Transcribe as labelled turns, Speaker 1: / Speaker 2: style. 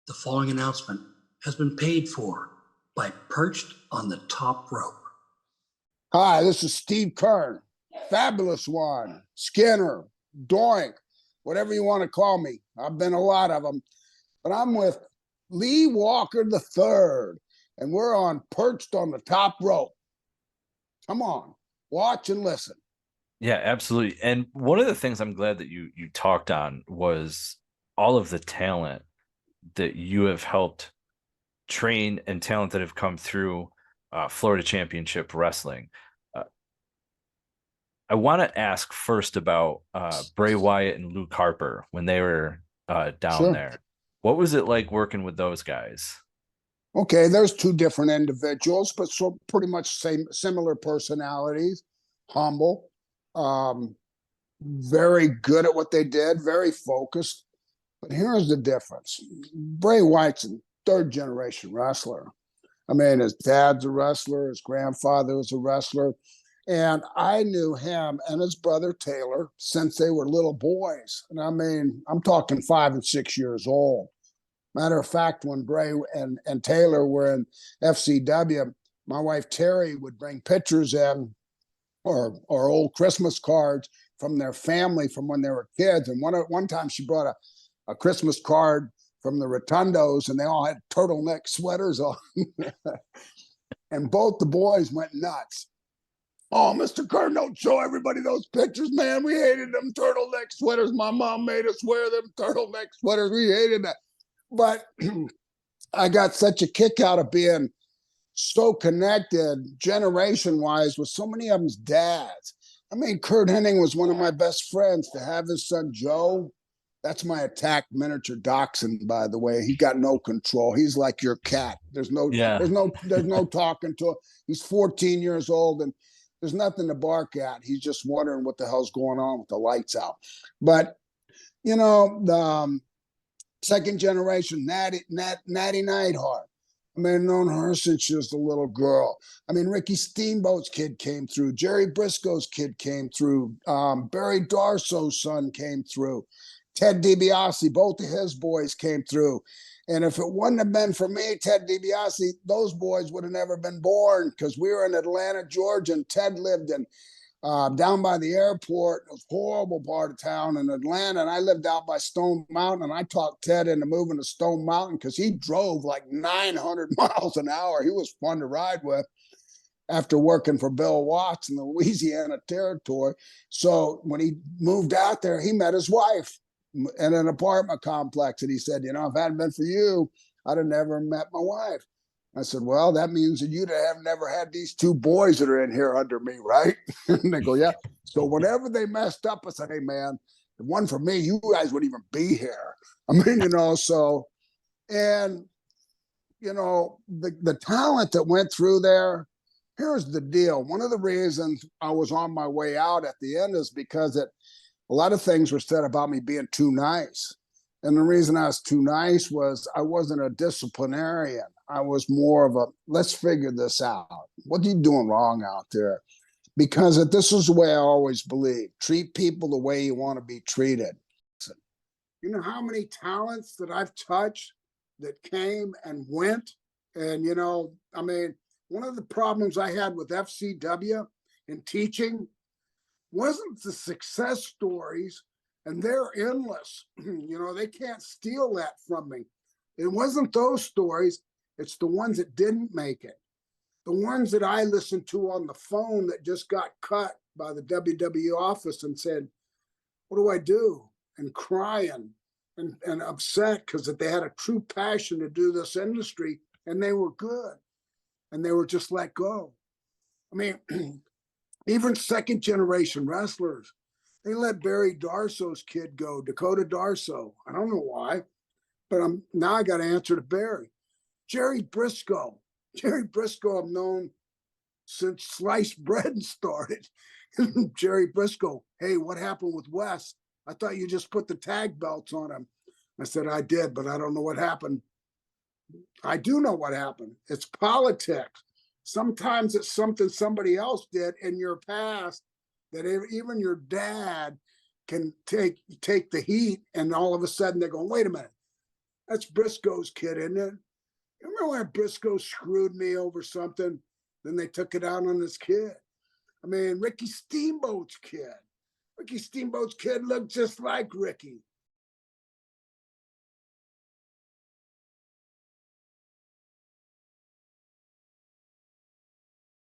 Speaker 1: The following announcement has been paid for by Perched on the Top Rope.
Speaker 2: Hi, this is Steve Keirn, Fabulous One, Skinner, Doink, whatever you want to call me. I've been a lot of them. But I'm with Lee Walker III, and we're on Perched on the Top Rope. Come on, watch and listen.
Speaker 3: Yeah, absolutely. And one of the things I'm glad that you talked on was all of the talent that you have helped train and talent that have come through Florida Championship Wrestling. I want to ask first about Bray Wyatt and Luke Harper when they were down there. What was it like working with those guys?
Speaker 2: Okay, there's two different individuals, but so pretty much similar personalities. Humble, very good at what they did, very focused. But here's the difference. Bray Wyatt's a third-generation wrestler. I mean, his dad's a wrestler, his grandfather was a wrestler, and I knew him and his brother Taylor since they were little boys. And I mean, I'm talking 5 and 6 years old. Matter of fact, when Bray and Taylor were in FCW, my wife Terry would bring pictures in or old Christmas cards from their family from when they were kids. And one time she brought a Christmas card from the Rotundos, and they all had turtleneck sweaters on. And both the boys went nuts. Oh, Mr. Keirn, don't show everybody those pictures, man. We hated them turtleneck sweaters. My mom made us wear them turtleneck sweaters. We hated that. But I got such a kick out of being so connected generation-wise with so many of them's dads. I mean, Curt Hennig was one of my best friends. To have his son Joe, that's my attack miniature dachshund, by the way. He got no control. He's like your cat. There's no talking to him. He's 14 years old and there's nothing to bark at. He's just wondering what the hell's going on with the lights out. But you know, the second generation, Natty Neidhart. I mean, I've known her since she was a little girl. I mean, Ricky Steamboat's kid came through. Jerry Briscoe's kid came through. Barry Dorsow's son came through. Ted DiBiase, both of his boys came through. And if it wouldn't have been for me, Ted DiBiase, those boys would have never been born because we were in Atlanta, Georgia, and Ted lived in down by the airport. It was a horrible part of town in Atlanta, and I lived out by Stone Mountain, and I talked Ted into moving to Stone Mountain because he drove like 900 miles an hour. He was fun to ride with after working for Bill Watts in the Louisiana Territory. So when he moved out there, he met his wife in an apartment complex, and he said, you know, if it hadn't been for you, I'd have never met my wife. I said, well, that means that you'd have never had these two boys that are in here under me, right? And they go, yeah. So whenever they messed up, I said, hey, man, the one for me, you guys wouldn't even be here. I mean, you know, so, and, you know, the talent that went through there, here's the deal. One of the reasons I was on my way out at the end is because a lot of things were said about me being too nice. And the reason I was too nice was I wasn't a disciplinarian. I was more of a, let's figure this out. What are you doing wrong out there? Because this is the way I always believe. Treat people the way you want to be treated. You know how many talents that I've touched that came and went? And, you know, I mean, one of the problems I had with FCW in teaching wasn't the success stories, and they're endless. You know, they can't steal that from me. It wasn't those stories. It's the ones that didn't make it. The ones that I listened to on the phone that just got cut by the WWE office and said, what do I do? And crying and upset because that they had a true passion to do this industry and they were good and they were just let go. I mean, even second generation wrestlers, they let Barry Dorsow's kid go, Dakota Dorsow. I don't know why, but now I got to answer to Barry. Jerry Briscoe. Jerry Briscoe I've known since sliced bread started. Jerry Briscoe, hey, what happened with Wes? I thought you just put the tag belts on him. I said, I did, but I don't know what happened. I do know what happened. It's politics. Sometimes it's something somebody else did in your past that even your dad can take the heat, and all of a sudden they're going, wait a minute. That's Briscoe's kid, isn't it? You remember when Briscoe screwed me over something? Then they took it out on this kid. I mean, Ricky Steamboat's kid. Ricky Steamboat's kid looked just like Ricky.